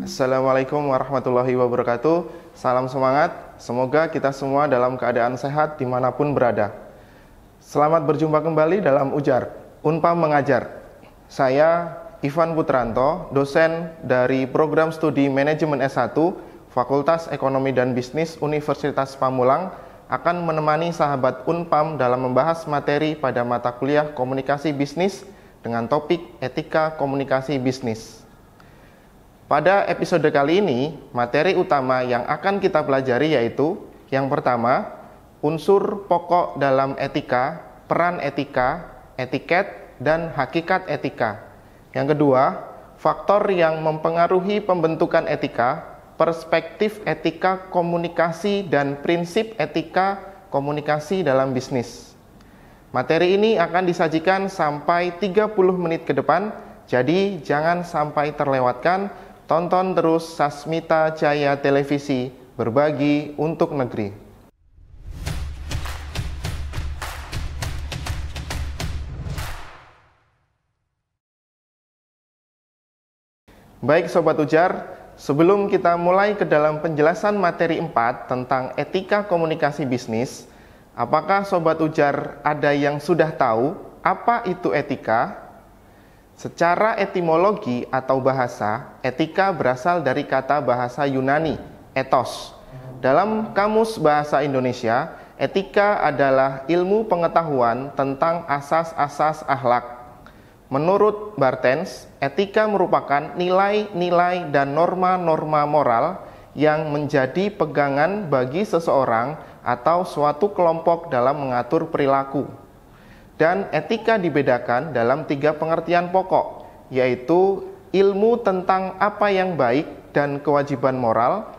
Assalamualaikum warahmatullahi wabarakatuh. Salam semangat. Semoga kita semua dalam keadaan sehat dimanapun berada. Selamat berjumpa kembali dalam Ujar, Unpam Mengajar. Saya Ivan Putranto, dosen dari Program Studi Manajemen S1 Fakultas Ekonomi dan Bisnis Universitas Pamulang, akan menemani sahabat Unpam dalam membahas materi pada mata kuliah Komunikasi Bisnis dengan topik Etika Komunikasi Bisnis. Pada episode kali ini, materi utama yang akan kita pelajari yaitu yang pertama, unsur pokok dalam etika, peran etika, etiket, dan hakikat etika. Yang kedua, faktor yang mempengaruhi pembentukan etika, perspektif etika komunikasi, dan prinsip etika komunikasi dalam bisnis. Materi ini akan disajikan sampai 30 menit ke depan, jadi jangan sampai terlewatkan. Tonton terus Sasmita Jaya Televisi, berbagi untuk negeri. Baik Sobat Ujar, sebelum kita mulai ke dalam penjelasan materi 4 tentang etika komunikasi bisnis, apakah Sobat Ujar ada yang sudah tahu apa itu etika? Secara etimologi atau bahasa, etika berasal dari kata bahasa Yunani, ethos. Dalam Kamus Bahasa Indonesia, etika adalah ilmu pengetahuan tentang asas-asas akhlak. Menurut Barthes, etika merupakan nilai-nilai dan norma-norma moral yang menjadi pegangan bagi seseorang atau suatu kelompok dalam mengatur perilaku. Dan etika dibedakan dalam 3 pengertian pokok, yaitu ilmu tentang apa yang baik dan kewajiban moral,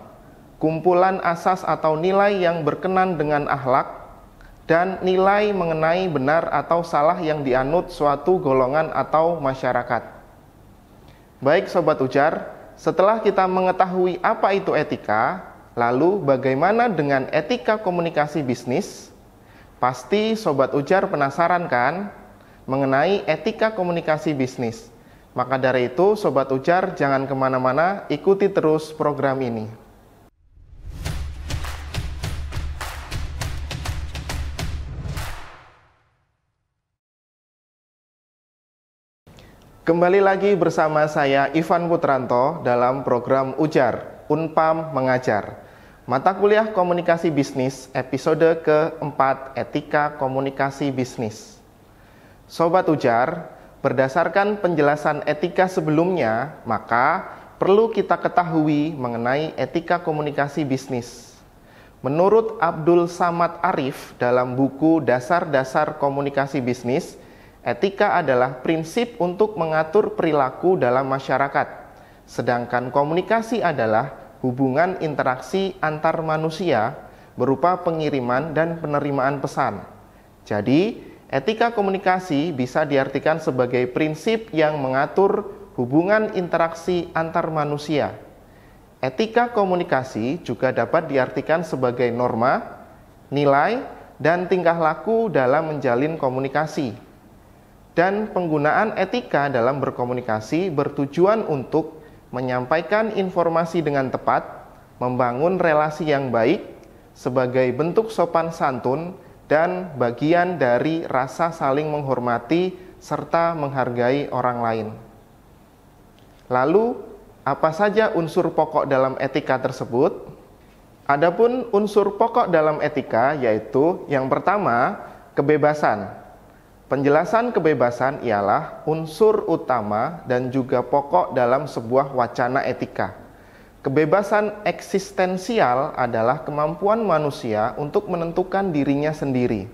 kumpulan asas atau nilai yang berkenan dengan akhlak, dan nilai mengenai benar atau salah yang dianut suatu golongan atau masyarakat. Baik Sobat Ujar, setelah kita mengetahui apa itu etika, lalu bagaimana dengan etika komunikasi bisnis? Pasti Sobat Ujar penasaran kan mengenai etika komunikasi bisnis. Maka dari itu Sobat Ujar jangan kemana-mana, ikuti terus program ini. Kembali lagi bersama saya Ivan Putranto dalam program Ujar, Unpam Mengajar. Mata kuliah Komunikasi Bisnis, episode keempat, Etika Komunikasi Bisnis. Sobat Ujar, berdasarkan penjelasan etika sebelumnya, maka perlu kita ketahui mengenai etika komunikasi bisnis. Menurut Abdul Samad Arif dalam buku Dasar-Dasar Komunikasi Bisnis, etika adalah prinsip untuk mengatur perilaku dalam masyarakat, sedangkan komunikasi adalah hubungan interaksi antar manusia berupa pengiriman dan penerimaan pesan. Jadi, etika komunikasi bisa diartikan sebagai prinsip yang mengatur hubungan interaksi antar manusia. Etika komunikasi juga dapat diartikan sebagai norma, nilai, dan tingkah laku dalam menjalin komunikasi. Dan penggunaan etika dalam berkomunikasi bertujuan untuk menyampaikan informasi dengan tepat, membangun relasi yang baik sebagai bentuk sopan santun dan bagian dari rasa saling menghormati serta menghargai orang lain. Lalu, apa saja unsur pokok dalam etika tersebut? Adapun unsur pokok dalam etika yaitu yang pertama, kebebasan. Penjelasan kebebasan ialah unsur utama dan juga pokok dalam sebuah wacana etika. Kebebasan eksistensial adalah kemampuan manusia untuk menentukan dirinya sendiri.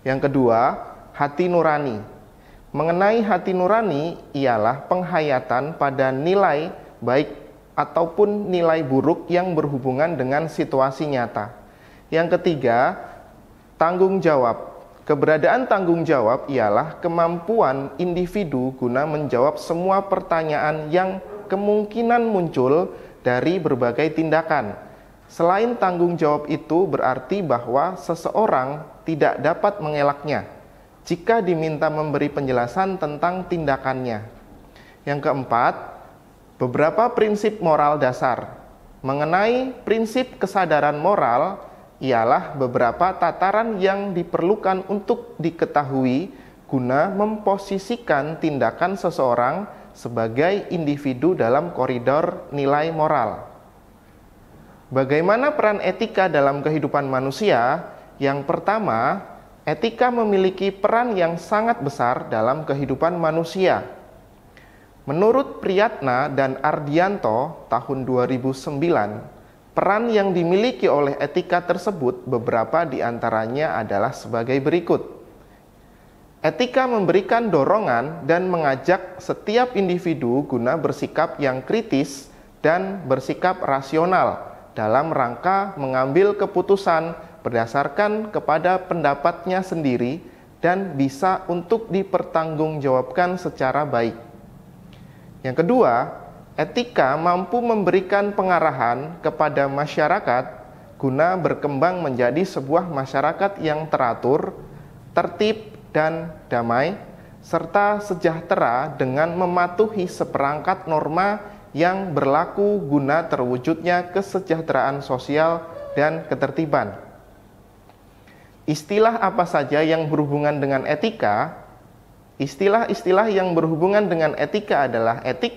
Yang kedua, hati nurani. Mengenai hati nurani ialah penghayatan pada nilai baik ataupun nilai buruk yang berhubungan dengan situasi nyata. Yang ketiga, tanggung jawab. Keberadaan tanggung jawab ialah kemampuan individu guna menjawab semua pertanyaan yang kemungkinan muncul dari berbagai tindakan. Selain tanggung jawab itu berarti bahwa seseorang tidak dapat mengelaknya jika diminta memberi penjelasan tentang tindakannya. Yang keempat, Beberapa prinsip moral dasar. Mengenai prinsip kesadaran moral ialah beberapa tataran yang diperlukan untuk diketahui guna memposisikan tindakan seseorang sebagai individu dalam koridor nilai moral. Bagaimana peran etika dalam kehidupan manusia? Yang pertama, etika memiliki peran yang sangat besar dalam kehidupan manusia. Menurut Priyatna dan Ardianto tahun 2009, peran yang dimiliki oleh etika tersebut beberapa di antaranya adalah sebagai berikut. Etika memberikan dorongan dan mengajak setiap individu guna bersikap yang kritis dan bersikap rasional dalam rangka mengambil keputusan berdasarkan kepada pendapatnya sendiri dan bisa untuk dipertanggungjawabkan secara baik. Yang kedua, etika mampu memberikan pengarahan kepada masyarakat guna berkembang menjadi sebuah masyarakat yang teratur, tertib, dan damai, serta sejahtera dengan mematuhi seperangkat norma yang berlaku guna terwujudnya kesejahteraan sosial dan ketertiban. Istilah apa saja yang berhubungan dengan etika? Istilah-istilah yang berhubungan dengan etika adalah etik,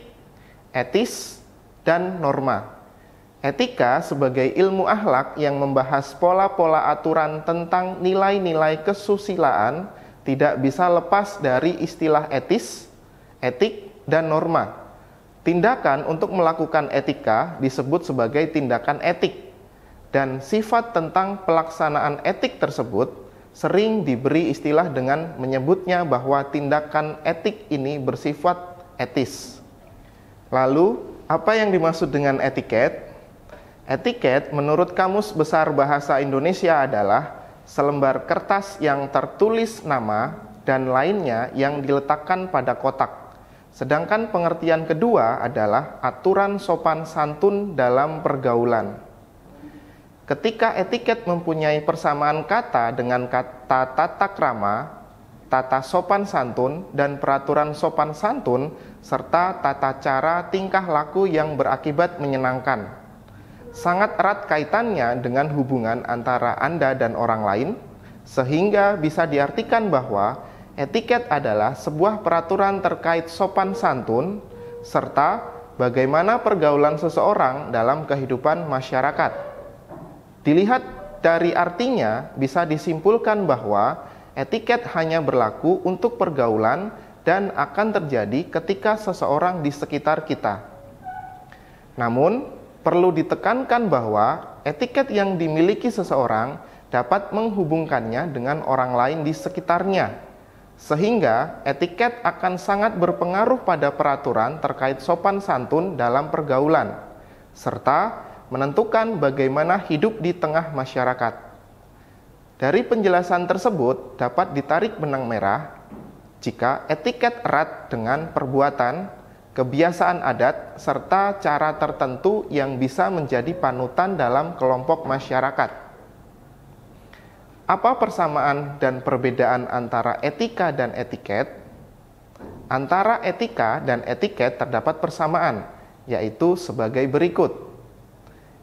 etis, dan norma. Etika sebagai ilmu akhlak yang membahas pola-pola aturan tentang nilai-nilai kesusilaan tidak bisa lepas dari istilah etis, etik, dan norma. Tindakan untuk melakukan etika disebut sebagai tindakan etik, dan sifat tentang pelaksanaan etik tersebut sering diberi istilah dengan menyebutnya bahwa tindakan etik ini bersifat etis. Lalu, apa yang dimaksud dengan etiket? Etiket menurut Kamus Besar Bahasa Indonesia adalah selembar kertas yang tertulis nama dan lainnya yang diletakkan pada kotak. Sedangkan pengertian kedua adalah aturan sopan santun dalam pergaulan. Ketika etiket mempunyai persamaan kata dengan kata tata krama, tata sopan santun, dan peraturan sopan santun, serta tata cara tingkah laku yang berakibat menyenangkan. Sangat erat kaitannya dengan hubungan antara Anda dan orang lain, sehingga bisa diartikan bahwa etiket adalah sebuah peraturan terkait sopan santun, serta bagaimana pergaulan seseorang dalam kehidupan masyarakat. Dilihat dari artinya, bisa disimpulkan bahwa etiket hanya berlaku untuk pergaulan dan akan terjadi ketika seseorang di sekitar kita. Namun, perlu ditekankan bahwa etiket yang dimiliki seseorang dapat menghubungkannya dengan orang lain di sekitarnya, sehingga etiket akan sangat berpengaruh pada peraturan terkait sopan santun dalam pergaulan, serta menentukan bagaimana hidup di tengah masyarakat. Dari penjelasan tersebut dapat ditarik benang merah jika etiket erat dengan perbuatan, kebiasaan adat, serta cara tertentu yang bisa menjadi panutan dalam kelompok masyarakat. Apa persamaan dan perbedaan antara etika dan etiket? Antara etika dan etiket terdapat persamaan, yaitu sebagai berikut.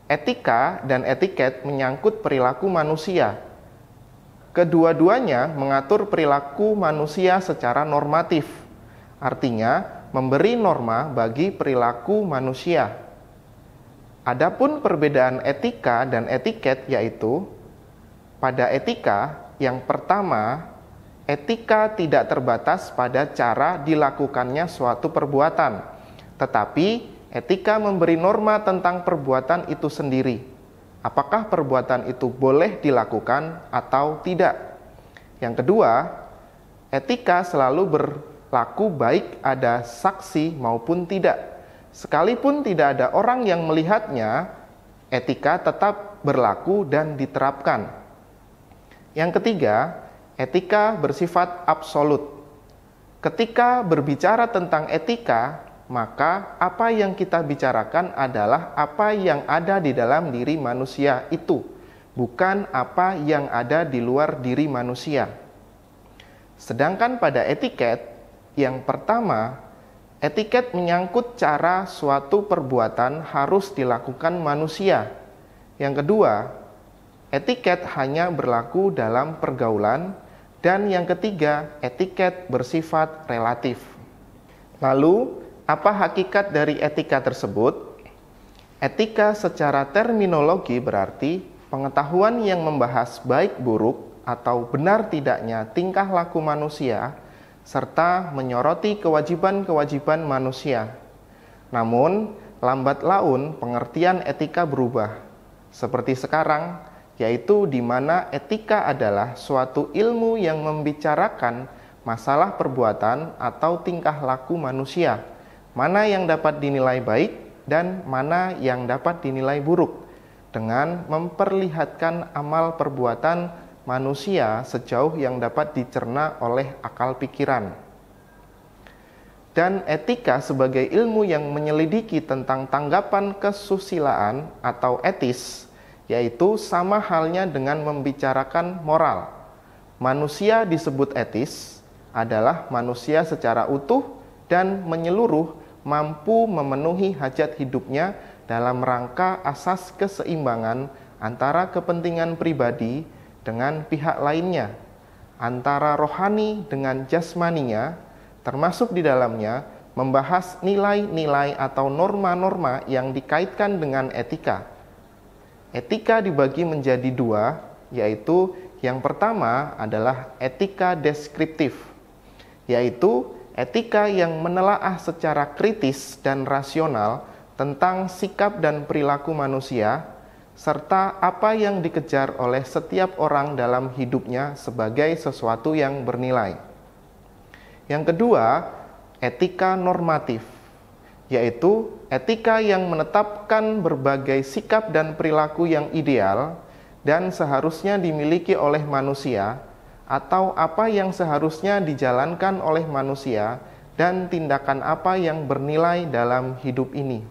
Etika dan etiket menyangkut perilaku manusia. Kedua-duanya mengatur perilaku manusia secara normatif, artinya memberi norma bagi perilaku manusia. Adapun perbedaan etika dan etiket yaitu, pada etika yang pertama, etika tidak terbatas pada cara dilakukannya suatu perbuatan, tetapi etika memberi norma tentang perbuatan itu sendiri. Apakah perbuatan itu boleh dilakukan atau tidak? Yang kedua, etika selalu berlaku baik ada saksi maupun tidak. Sekalipun tidak ada orang yang melihatnya, etika tetap berlaku dan diterapkan. Yang ketiga, etika bersifat absolut. Ketika berbicara tentang etika, maka apa yang kita bicarakan adalah apa yang ada di dalam diri manusia itu, bukan apa yang ada di luar diri manusia. Sedangkan pada etiket, yang pertama, etiket menyangkut cara suatu perbuatan harus dilakukan manusia. Yang kedua, etiket hanya berlaku dalam pergaulan. Dan yang ketiga, etiket bersifat relatif. Lalu, apa hakikat dari etika tersebut? Etika secara terminologi berarti pengetahuan yang membahas baik buruk atau benar tidaknya tingkah laku manusia, serta menyoroti kewajiban-kewajiban manusia. Namun, lambat laun pengertian etika berubah. Seperti sekarang, yaitu di mana etika adalah suatu ilmu yang membicarakan masalah perbuatan atau tingkah laku manusia, mana yang dapat dinilai baik dan mana yang dapat dinilai buruk, dengan memperlihatkan amal perbuatan manusia sejauh yang dapat dicerna oleh akal pikiran. Dan etika sebagai ilmu yang menyelidiki tentang tanggapan kesusilaan atau etis, yaitu sama halnya dengan membicarakan moral. Manusia disebut etis adalah manusia secara utuh dan menyeluruh mampu memenuhi hajat hidupnya dalam rangka asas keseimbangan antara kepentingan pribadi dengan pihak lainnya, antara rohani dengan jasmaninya, termasuk di dalamnya membahas nilai-nilai atau norma-norma yang dikaitkan dengan etika. Etika dibagi menjadi dua, yaitu yang pertama adalah etika deskriptif, yaitu etika yang menelaah secara kritis dan rasional tentang sikap dan perilaku manusia, serta apa yang dikejar oleh setiap orang dalam hidupnya sebagai sesuatu yang bernilai. Yang kedua, etika normatif, yaitu etika yang menetapkan berbagai sikap dan perilaku yang ideal dan seharusnya dimiliki oleh manusia, atau apa yang seharusnya dijalankan oleh manusia dan tindakan apa yang bernilai dalam hidup ini.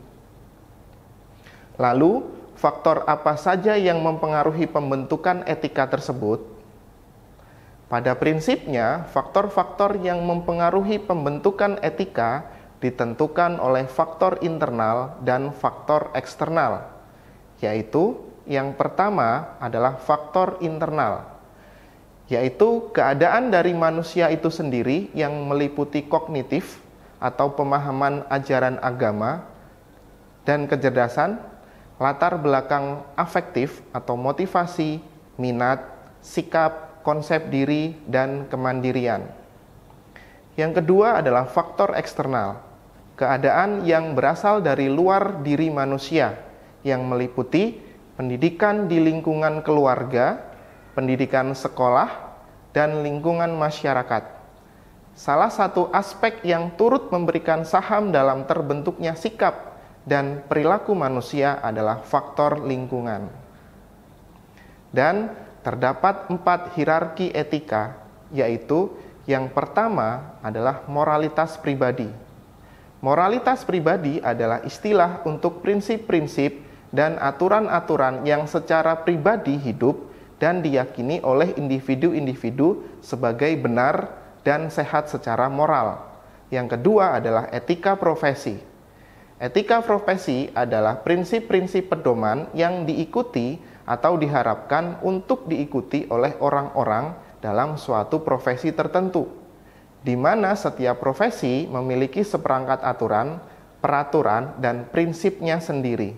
Lalu, faktor apa saja yang mempengaruhi pembentukan etika tersebut? Pada prinsipnya, faktor-faktor yang mempengaruhi pembentukan etika ditentukan oleh faktor internal dan faktor eksternal, yaitu yang pertama adalah faktor internal, yaitu keadaan dari manusia itu sendiri yang meliputi kognitif atau pemahaman ajaran agama dan kecerdasan, latar belakang afektif atau motivasi, minat, sikap, konsep diri, dan kemandirian. Yang kedua adalah faktor eksternal, keadaan yang berasal dari luar diri manusia, yang meliputi pendidikan di lingkungan keluarga, pendidikan sekolah, dan lingkungan masyarakat. Salah satu aspek yang turut memberikan saham dalam terbentuknya sikap dan perilaku manusia adalah faktor lingkungan. Dan terdapat 4 hierarki etika, yaitu yang pertama adalah moralitas pribadi. Moralitas pribadi adalah istilah untuk prinsip-prinsip dan aturan-aturan yang secara pribadi hidup dan diyakini oleh individu-individu sebagai benar dan sehat secara moral. Yang kedua adalah etika profesi. Etika profesi adalah prinsip-prinsip pedoman yang diikuti atau diharapkan untuk diikuti oleh orang-orang dalam suatu profesi tertentu, di mana setiap profesi memiliki seperangkat aturan, peraturan, dan prinsipnya sendiri.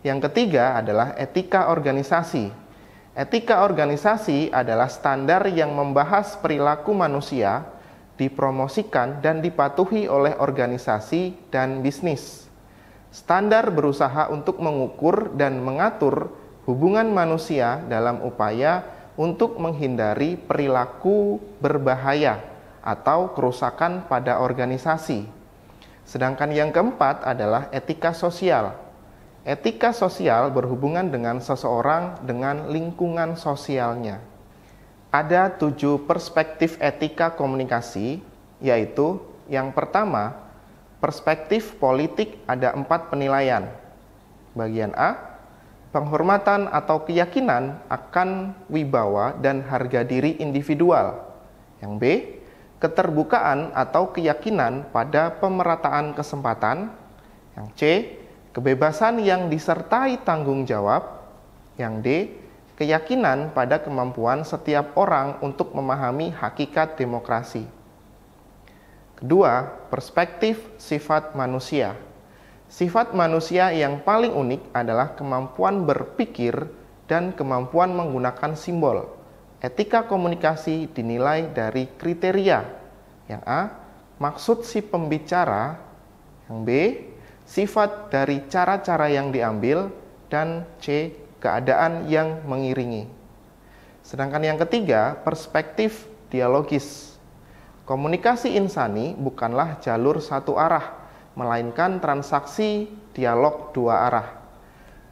Yang ketiga adalah etika organisasi. Etika organisasi adalah standar yang membahas perilaku manusia, dipromosikan dan dipatuhi oleh organisasi dan bisnis. Standar berusaha untuk mengukur dan mengatur hubungan manusia dalam upaya untuk menghindari perilaku berbahaya atau kerusakan pada organisasi. Sedangkan yang keempat adalah etika sosial. Etika sosial berhubungan dengan seseorang dengan lingkungan sosialnya. Ada 7 perspektif etika komunikasi, yaitu yang pertama, perspektif politik ada 4 penilaian. Bagian A, penghormatan atau keyakinan akan wibawa dan harga diri individual. Yang B, keterbukaan atau keyakinan pada pemerataan kesempatan. Yang C, kebebasan yang disertai tanggung jawab. Yang D, keyakinan pada kemampuan setiap orang untuk memahami hakikat demokrasi. Kedua, perspektif sifat manusia. Sifat manusia yang paling unik adalah kemampuan berpikir dan kemampuan menggunakan simbol. Etika komunikasi dinilai dari kriteria. Yang A, maksud si pembicara. Yang B, sifat dari cara-cara yang diambil. Dan C, keadaan yang mengiringi. Sedangkan yang ketiga, perspektif dialogis. Komunikasi insani bukanlah jalur satu arah, melainkan transaksi dialog dua arah.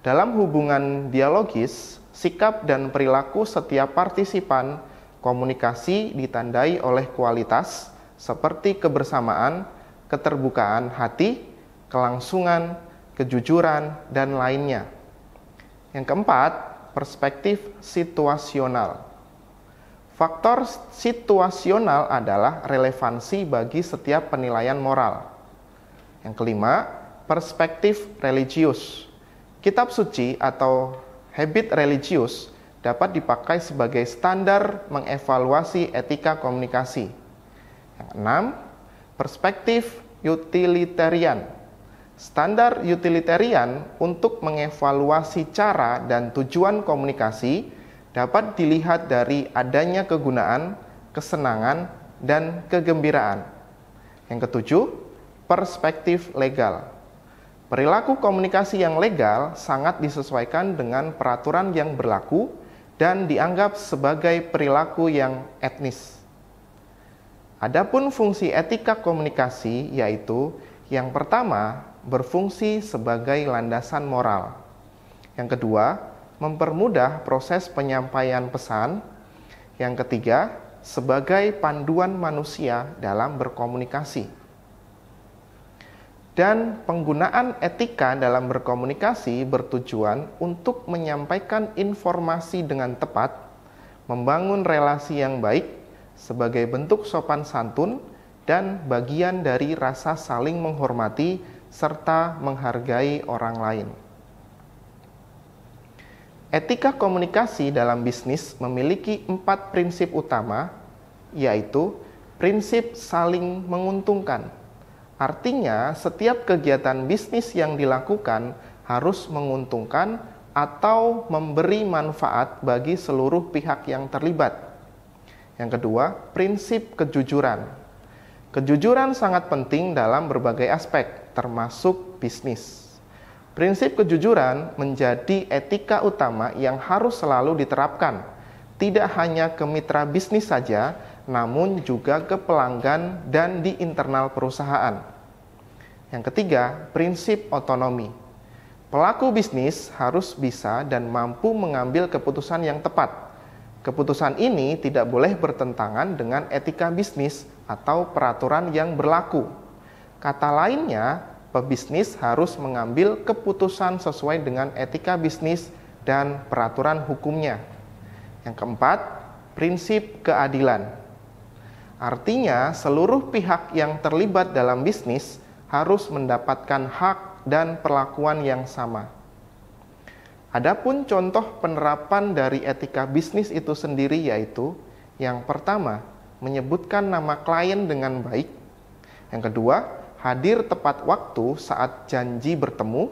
Dalam hubungan dialogis, sikap dan perilaku setiap partisipan komunikasi ditandai oleh kualitas seperti kebersamaan, keterbukaan hati, kelangsungan, kejujuran, dan lainnya. Yang keempat, perspektif situasional. Faktor situasional adalah relevansi bagi setiap penilaian moral. Yang kelima, perspektif religius. Kitab suci atau habit religius dapat dipakai sebagai standar mengevaluasi etika komunikasi. Yang enam, perspektif utilitarian. Standar utilitarian untuk mengevaluasi cara dan tujuan komunikasi dapat dilihat dari adanya kegunaan, kesenangan, dan kegembiraan. Yang ketujuh, perspektif legal. Perilaku komunikasi yang legal sangat disesuaikan dengan peraturan yang berlaku dan dianggap sebagai perilaku yang etnis. Adapun fungsi etika komunikasi yaitu yang pertama, berfungsi sebagai landasan moral. Yang kedua, mempermudah proses penyampaian pesan. Yang ketiga, sebagai panduan manusia dalam berkomunikasi. Dan penggunaan etika dalam berkomunikasi bertujuan untuk menyampaikan informasi dengan tepat, membangun relasi yang baik sebagai bentuk sopan santun dan bagian dari rasa saling menghormati serta menghargai orang lain. Etika komunikasi dalam bisnis memiliki 4 prinsip utama, yaitu prinsip saling menguntungkan. Artinya, setiap kegiatan bisnis yang dilakukan harus menguntungkan atau memberi manfaat bagi seluruh pihak yang terlibat. Yang kedua, prinsip kejujuran. Kejujuran sangat penting dalam berbagai aspek, termasuk bisnis. Prinsip kejujuran menjadi etika utama yang harus selalu diterapkan, tidak hanya ke mitra bisnis saja, namun juga ke pelanggan dan di internal perusahaan. Yang ketiga, prinsip otonomi. Pelaku bisnis harus bisa dan mampu mengambil keputusan yang tepat. Keputusan ini tidak boleh bertentangan dengan etika bisnis atau peraturan yang berlaku. Kata lainnya, pebisnis harus mengambil keputusan sesuai dengan etika bisnis dan peraturan hukumnya. Yang keempat, prinsip keadilan. Artinya, seluruh pihak yang terlibat dalam bisnis harus mendapatkan hak dan perlakuan yang sama. Adapun contoh penerapan dari etika bisnis itu sendiri yaitu, yang pertama, menyebutkan nama klien dengan baik. Yang kedua, hadir tepat waktu saat janji bertemu.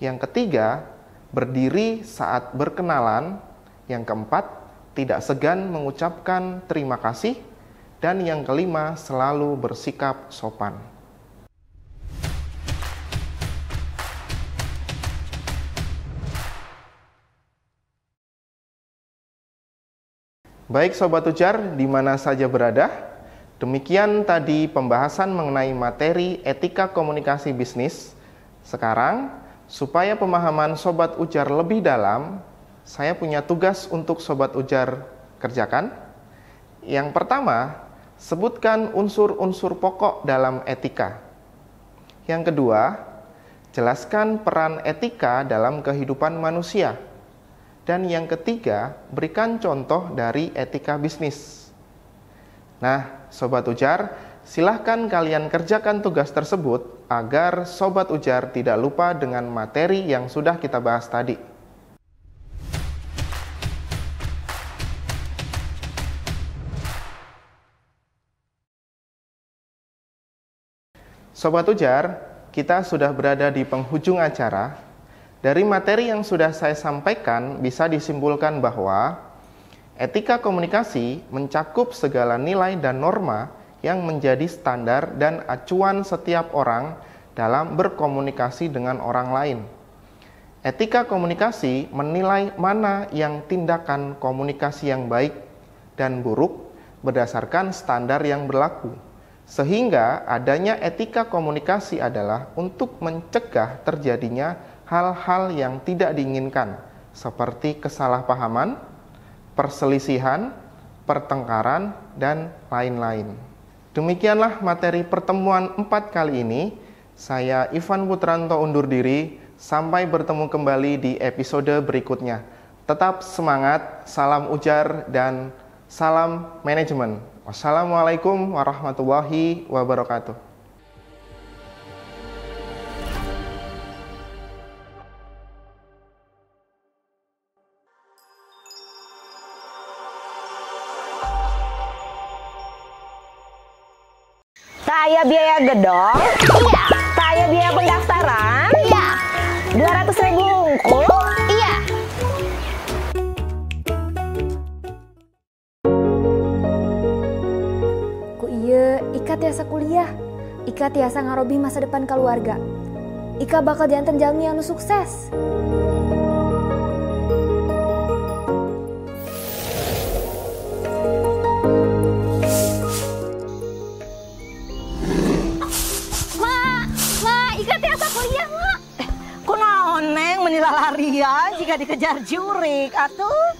Yang ketiga, berdiri saat berkenalan. Yang keempat, tidak segan mengucapkan terima kasih. Dan yang kelima, selalu bersikap sopan. Baik Sobat Ujar, di mana saja berada, demikian tadi pembahasan mengenai materi etika komunikasi bisnis. Sekarang, supaya pemahaman Sobat Ujar lebih dalam, saya punya tugas untuk Sobat Ujar kerjakan. Yang pertama, sebutkan unsur-unsur pokok dalam etika. Yang kedua, jelaskan peran etika dalam kehidupan manusia. Dan yang ketiga, berikan contoh dari etika bisnis. Nah, Sobat Ujar, silahkan kalian kerjakan tugas tersebut agar Sobat Ujar tidak lupa dengan materi yang sudah kita bahas tadi. Sobat Ujar, kita sudah berada di penghujung acara. Dari materi yang sudah saya sampaikan, bisa disimpulkan bahwa etika komunikasi mencakup segala nilai dan norma yang menjadi standar dan acuan setiap orang dalam berkomunikasi dengan orang lain. Etika komunikasi menilai mana yang tindakan komunikasi yang baik dan buruk berdasarkan standar yang berlaku. Sehingga adanya etika komunikasi adalah untuk mencegah terjadinya hal-hal yang tidak diinginkan, seperti kesalahpahaman, perselisihan, pertengkaran, dan lain-lain. Demikianlah materi pertemuan 4 kali ini. Saya Ivan Putranto undur diri. Sampai bertemu kembali di episode berikutnya. Tetap semangat, salam ujar, dan salam manajemen. Wassalamualaikum warahmatullahi wabarakatuh. Saya biaya gedong? Iya. Saya biaya pendaftaran? Iya. 200.000 unggul? Iya. Ku iya, Ika tiasa kuliah. Ika tiasa ngarobi masa depan keluarga. Ika bakal jantan jalmi anu sukses. Larian jika dikejar jurik atuh.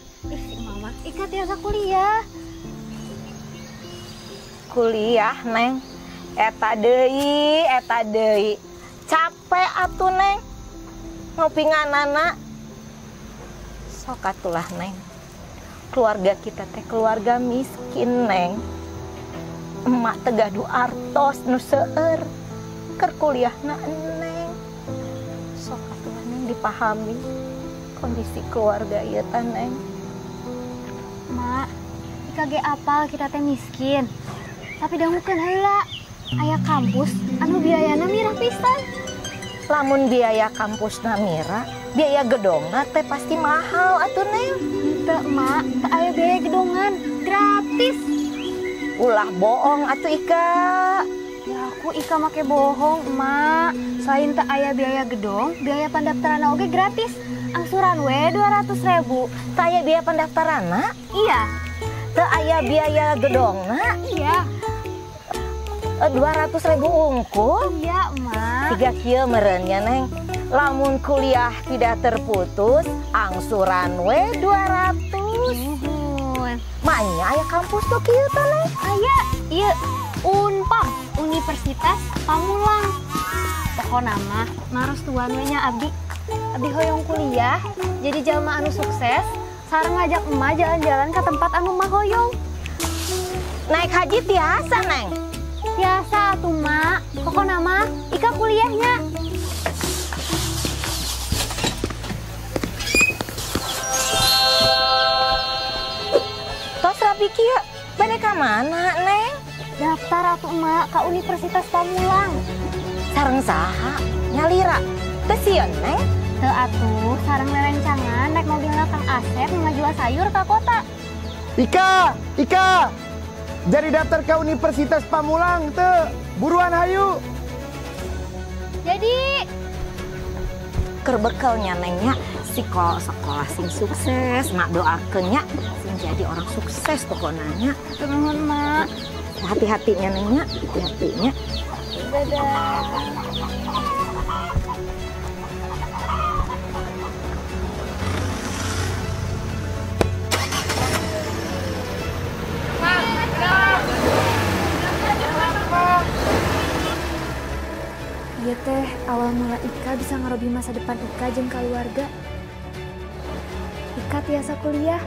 Mama, Ika tiasa kuliah. Kuliah, Neng. Eta deui. Capek atuh, Neng. Ngopi nganana. Sok atulah, Neng. Keluarga kita teh keluarga miskin, Neng. Emak teh gaduh artos nu seueur. Keur kuliahna Neng. Sok atulah, Neng, dipahami kondisi keluarga ieu teh, Neng. Mak, Ika ge apal kita teh miskin. Tapi dangukeun heula, aya kampus anu biayana mirah pisan. Lamun biaya kampusna mirah, biaya gedongna teh pasti mahal atuh, Neng. Henteu, Mak, teu aya biaya gedongan, gratis. Ulah bohong atuh, Ika. Ya aku Ika make bohong, Mak. Selain teu aya biaya gedong, biaya pendaftaran oge gratis. Angsuran we 200.000. Teu aya biaya pendaftaranna? Iya. Teu aya biaya gedongna? Iya. 200.000 unggul? Iya, Mak. Tiga kieu meureunnya, Neng. Lamun kuliah tidak terputus, angsuran we 200. Nuhun. Manya aya kampus tuh kieu teh, Neng. Aya, ieu Unpam, Universitas Pamulang. Pokona mah marostuan we nya abdi. Abdi hoyong kuliah, jadi jalma anu sukses, sareng ngajak emak jalan-jalan ke tempat anu mah hoyong. Naik haji tiasa, Neng. Biasa atuh, Mak. Pokona mah Ika kuliahnya. Tos rapi kieu, bade ka mana, Neng? Daftar atuh, Mak, ka Universitas Pamulang. Sareng saha? Nyalira. Teu sieun, Neng? Teu atuh, sareng lerencangan naik mobilna Kang Asep ngajual sayur ka kota. Ika! Jadi daftar ke Universitas Pamulang teu. Buruan hayu. Jadi Keur bekelnya, Nengnya sekolah sing sukses, mak doakeunnya sing jadi orang sukses pokoknya. nuhun, Mak. Hati-hatinya, Nengnya, hati-hatinya. Dadah. Iya teh, awal mula Ika bisa ngarobi masa depan Ika jeung keluarga. Ika tiasa kuliah.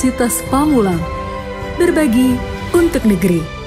Universitas Pamulang. Berbagi untuk negeri.